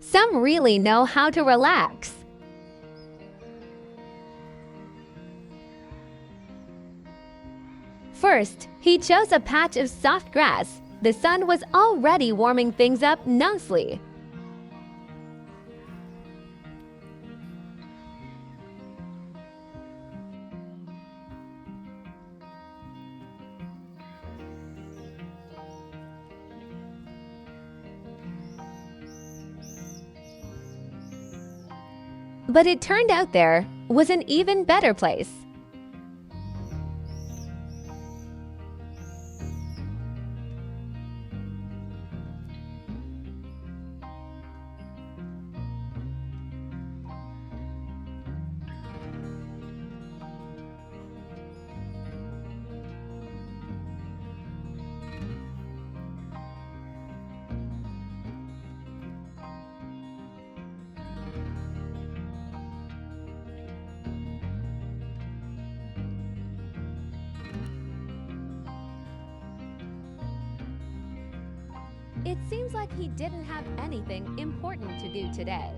Some really know how to relax. First, he chose a patch of soft grass. The sun was already warming things up nicely. But it turned out there was an even better place. It seems like he didn't have anything important to do today.